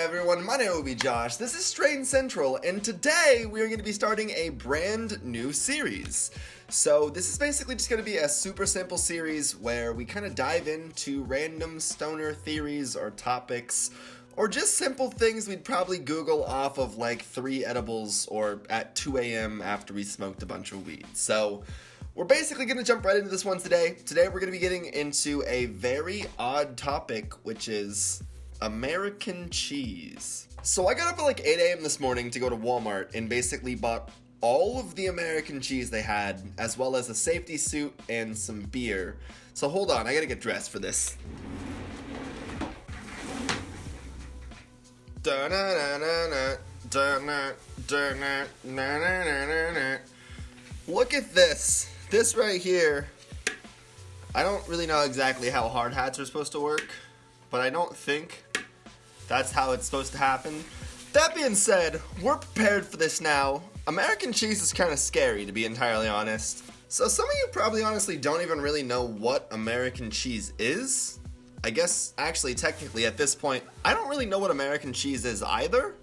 everyone, my name will be Josh, this is Strain Central, and today we are going to be starting a brand new series. So this is basically just going to be a super simple series where we kind of dive into random stoner theories or topics, or just simple things we'd probably Google off of like 3 edibles or at 2 a.m. after we smoked a bunch of weed. So we're basically going to jump right into this one today. Today we're going to be getting into a very odd topic, which is American cheese. So I got up at like 8 a.m. this morning to go to Walmart and basically bought all of the American cheese they had, as well as a safety suit and some beer. So hold on, I gotta get dressed for this. Look at this. This right here. I don't really know exactly how hard hats are supposed to work, but I don't think that's how it's supposed to happen. That being said, we're prepared for this now. American cheese is kind of scary, to be entirely honest. So some of you probably honestly don't even really know what American cheese is. I guess actually technically at this point, I don't really know what American cheese is either.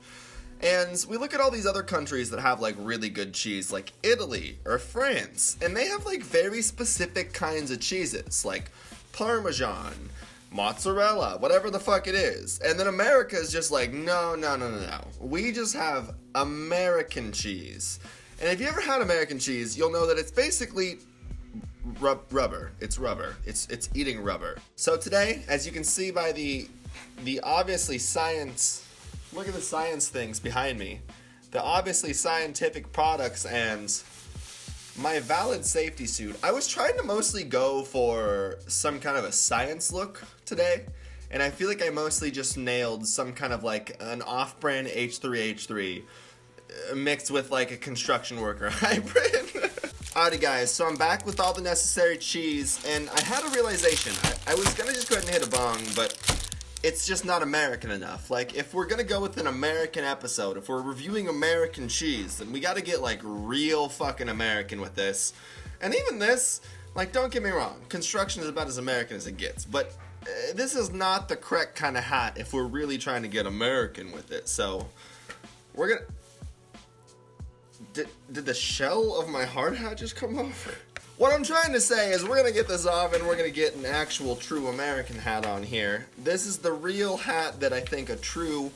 And we look at all these other countries that have like really good cheese, like Italy or France, and they have like very specific kinds of cheeses, like Parmesan, mozzarella, whatever the fuck it is. And then America is just like, no. We just have American cheese. And if you ever had American cheese, you'll know that it's basically rubber. It's rubber. It's eating rubber. So today, as you can see by the obviously science, look at the science things behind me. The obviously scientific products and my valid safety suit. I was trying to mostly go for some kind of a science look today, and I feel like I mostly just nailed some kind of like an off-brand H3H3 mixed with like a construction worker hybrid. Alrighty guys, so I'm back with all the necessary cheese, and I had a realization. I was gonna just go ahead and hit a bong, but it's just not American enough. Like, if we're gonna go with an American episode, if we're reviewing American cheese, then we gotta get, like, real fucking American with this. And even this, like, don't get me wrong, construction is about as American as it gets, but this is not the correct kind of hat if we're really trying to get American with it. So, we're gonna... Did the shell of my hard hat just come off? What I'm trying to say is we're going to get this off and we're going to get an actual true American hat on here. This is the real hat that I think a true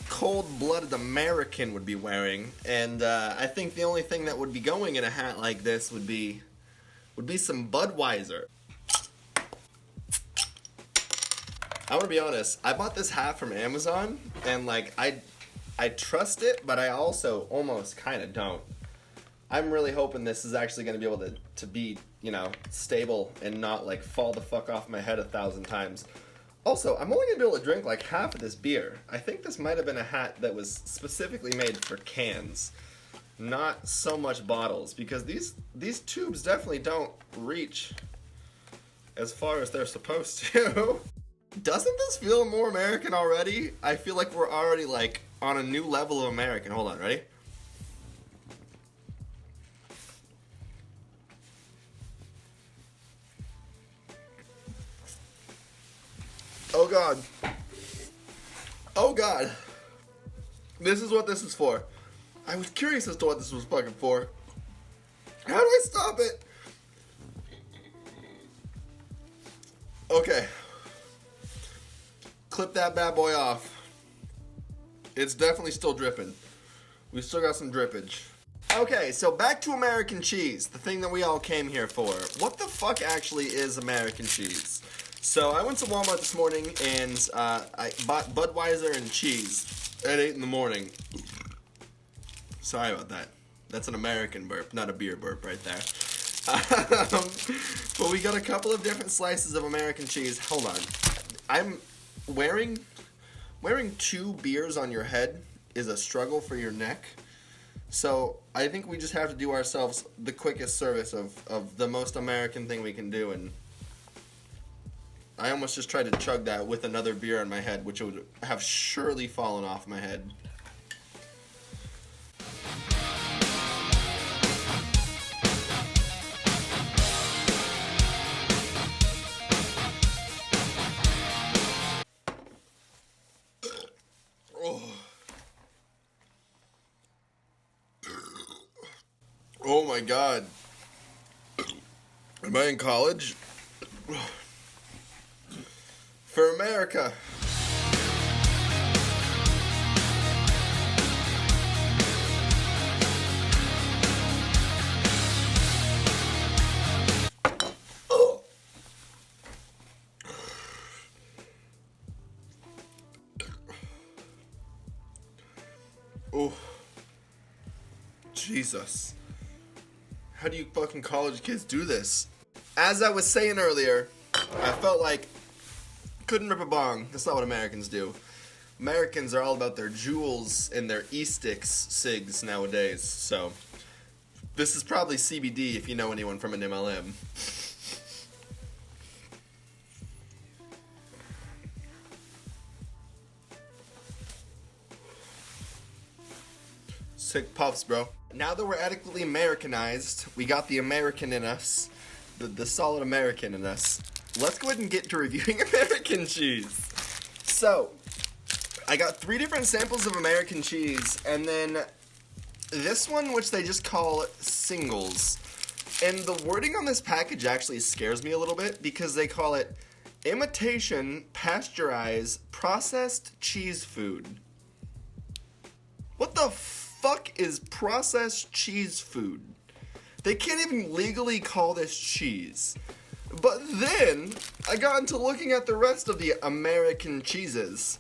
cold-blooded American would be wearing. And I think the only thing that would be going in a hat like this would be some Budweiser. I want to be honest, I bought this hat from Amazon and like I trust it, but I also almost kind of don't. I'm really hoping this is actually going to be able to be, you know, stable and not, like, fall the fuck off my head 1,000 times. Also, I'm only going to be able to drink, like, half of this beer. I think this might have been a hat that was specifically made for cans, not so much bottles, because these tubes definitely don't reach as far as they're supposed to. Doesn't this feel more American already? I feel like we're already, like, on a new level of American. Hold on, ready? Oh god. Oh god. This is what this is for. I was curious as to what this was fucking for. How do I stop it? Okay. Clip that bad boy off. It's definitely still dripping. We still got some drippage. Okay, so back to American cheese, the thing that we all came here for. What the fuck actually is American cheese? So I went to Walmart this morning and I bought Budweiser and cheese at 8 in the morning. Sorry about that. That's an American burp, not a beer burp right there. But we got a couple of different slices of American cheese. Hold on. I'm wearing 2 beers on your head is a struggle for your neck. So I think we just have to do ourselves the quickest service of the most American thing we can do, and I almost just tried to chug that with another beer on my head, which would have surely fallen off my head. Oh. Oh my god. Am I in college? For America. Oh, Jesus. How do you fucking college kids do this? As I was saying earlier, I felt like couldn't rip a bong. That's not what Americans do. Americans are all about their jewels and their e-sticks cigs nowadays. So this is probably CBD if you know anyone from an MLM. Sick puffs, bro. Now that we're adequately Americanized, we got the American in us, the solid American in us. Let's go ahead and get to reviewing American cheese. So, I got 3 different samples of American cheese, and then this one, which they just call singles. And the wording on this package actually scares me a little bit because they call it imitation pasteurized processed cheese food. What the fuck is processed cheese food? They can't even legally call this cheese. But then, I got into looking at the rest of the American cheeses.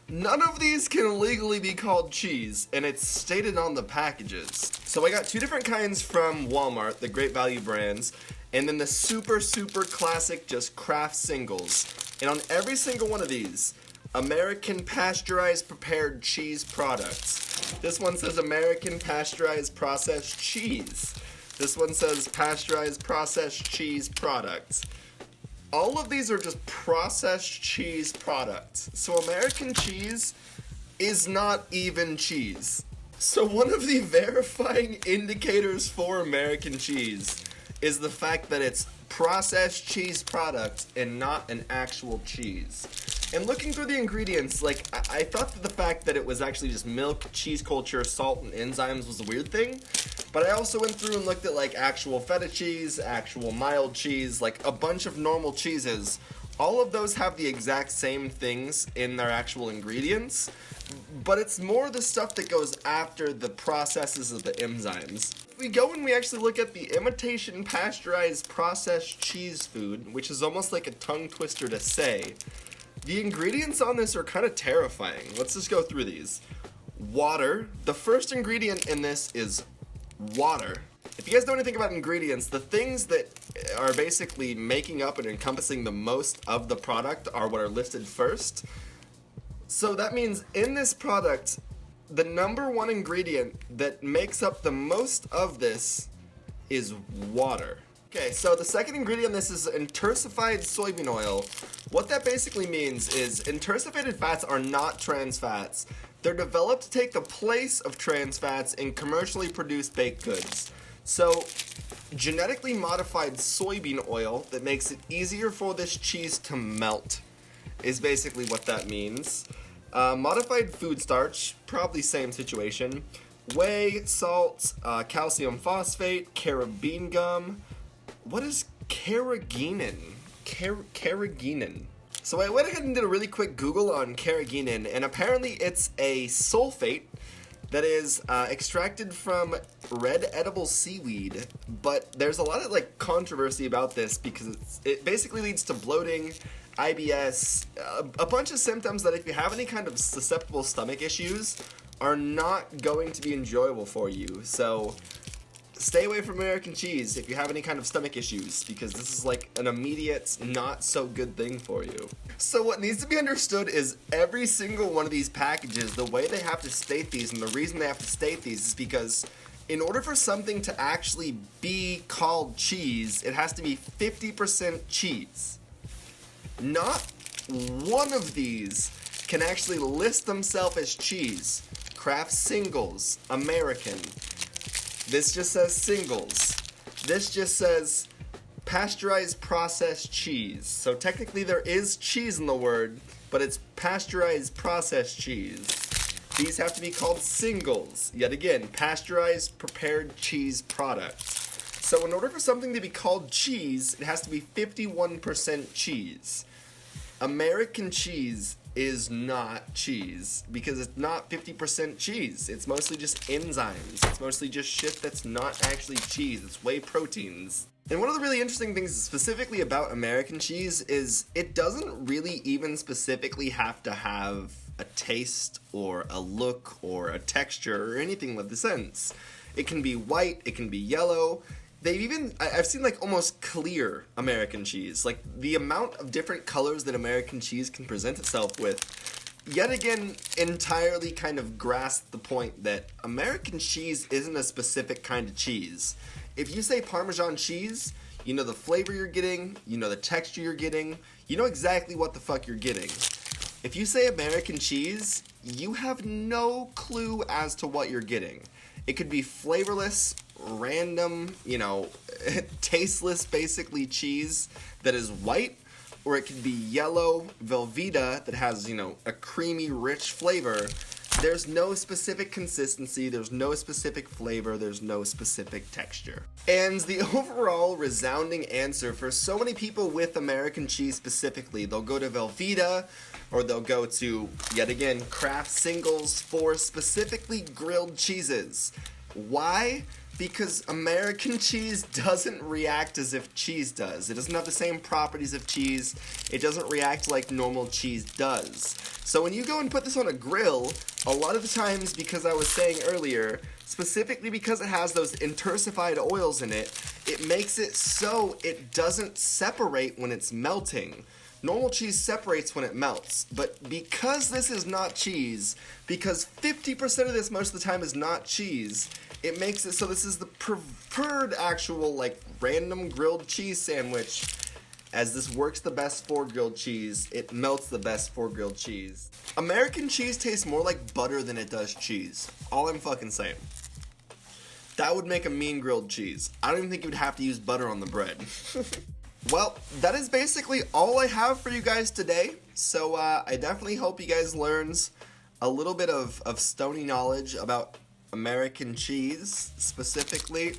None of these can legally be called cheese, and it's stated on the packages. So I got 2 different kinds from Walmart, the Great Value brands, and then the super classic just Kraft singles. And on every single one of these, American pasteurized prepared cheese products. This one says American pasteurized processed cheese. This one says pasteurized processed cheese products. All of these are just processed cheese products. So American cheese is not even cheese. So one of the verifying indicators for American cheese is the fact that it's processed cheese products and not an actual cheese. And looking through the ingredients, like, I thought that the fact that it was actually just milk, cheese culture, salt, and enzymes was a weird thing. But I also went through and looked at, like, actual feta cheese, actual mild cheese, like, a bunch of normal cheeses. All of those have the exact same things in their actual ingredients. But it's more the stuff that goes after the processes of the enzymes. If we go and we actually look at the imitation pasteurized processed cheese food, which is almost like a tongue twister to say, the ingredients on this are kind of terrifying. Let's just go through these. Water. The first ingredient in this is water. If you guys know anything about ingredients, the things that are basically making up and encompassing the most of the product are what are listed first. So that means in this product, the number 1 ingredient that makes up the most of this is water. Okay, so the second ingredient in this is intensified soybean oil. What that basically means is intensified fats are not trans fats. They're developed to take the place of trans fats in commercially produced baked goods. So, genetically modified soybean oil that makes it easier for this cheese to melt is basically what that means. Modified food starch, probably same situation. Whey, salt, calcium phosphate, carabine gum. What is carrageenan? Carrageenan. So I went ahead and did a really quick Google on carrageenan, and apparently it's a sulfate that is extracted from red edible seaweed. But there's a lot of controversy about this because it basically leads to bloating, IBS, a bunch of symptoms that if you have any kind of susceptible stomach issues are not going to be enjoyable for you. So stay away from American cheese if you have any kind of stomach issues, because this is like an immediate, not so good thing for you. So what needs to be understood is every single one of these packages, the way they have to state these, and the reason they have to state these is because in order for something to actually be called cheese, it has to be 50% cheese. Not one of these can actually list themselves as cheese. Kraft Singles, American. This just says singles. This just says pasteurized processed cheese. So technically there is cheese in the word, but it's pasteurized processed cheese. these have to be called singles. Yet again, pasteurized prepared cheese product. So in order for something to be called cheese, it has to be 51% cheese. American cheese is not cheese because it's not 50% cheese. It's mostly just enzymes. It's mostly just shit that's not actually cheese. It's whey proteins. And one of the really interesting things specifically about American cheese is it doesn't really even specifically have to have a taste or a look or a texture or anything of the sense. It can be white, it can be yellow. I've seen like almost clear American cheese. Like the amount of different colors that American cheese can present itself with, yet again, entirely kind of grasp the point that American cheese isn't a specific kind of cheese. If you say Parmesan cheese, you know the flavor you're getting, you know the texture you're getting, you know exactly what the fuck you're getting. If you say American cheese, you have no clue as to what you're getting. It could be flavorless, random, tasteless, basically, cheese that is white, or it could be yellow Velveeta that has, a creamy, rich flavor. There's no specific consistency, there's no specific flavor, there's no specific texture. And the overall resounding answer for so many people with American cheese specifically, they'll go to Velveeta, or they'll go to, yet again, Kraft Singles for specifically grilled cheeses. Why? Because American cheese doesn't react as if cheese does. It doesn't have the same properties of cheese. It doesn't react like normal cheese does. So when you go and put this on a grill, a lot of the times, because I was saying earlier, specifically because it has those intensified oils in it, it makes it so it doesn't separate when it's melting. Normal cheese separates when it melts, but because this is not cheese, because 50% of this most of the time is not cheese, it makes it so this is the preferred actual, random grilled cheese sandwich. As this works the best for grilled cheese, it melts the best for grilled cheese. American cheese tastes more like butter than it does cheese. All I'm fucking saying. That would make a mean grilled cheese. I don't even think you would have to use butter on the bread. Well, that is basically all I have for you guys today. So I definitely hope you guys learned a little bit of stony knowledge about American cheese, specifically.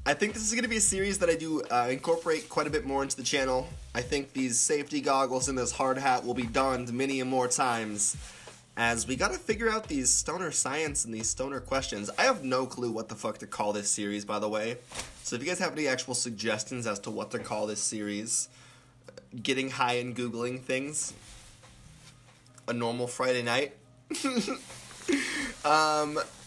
I think this is going to be a series that I do incorporate quite a bit more into the channel. I think these safety goggles and this hard hat will be donned many and more times, as we gotta figure out these stoner science and these stoner questions. I have no clue what the fuck to call this series, by the way. So if you guys have any actual suggestions as to what to call this series, getting high and Googling things, a normal Friday night.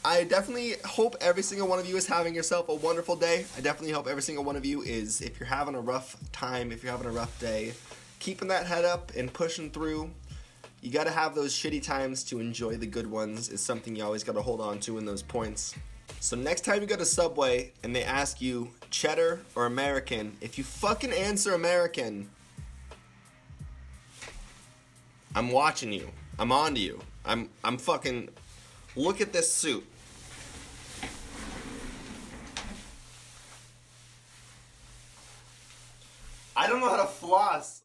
I definitely hope every single one of you is having yourself a wonderful day. I definitely hope every single one of you is, if you're having a rough time, if you're having a rough day, keeping that head up and pushing through. You gotta have those shitty times to enjoy the good ones is something you always gotta hold on to in those points. So next time you go to Subway and they ask you cheddar or American, if you fucking answer American, I'm watching you. I'm on to you. I'm fucking, look at this suit. I don't know how to floss.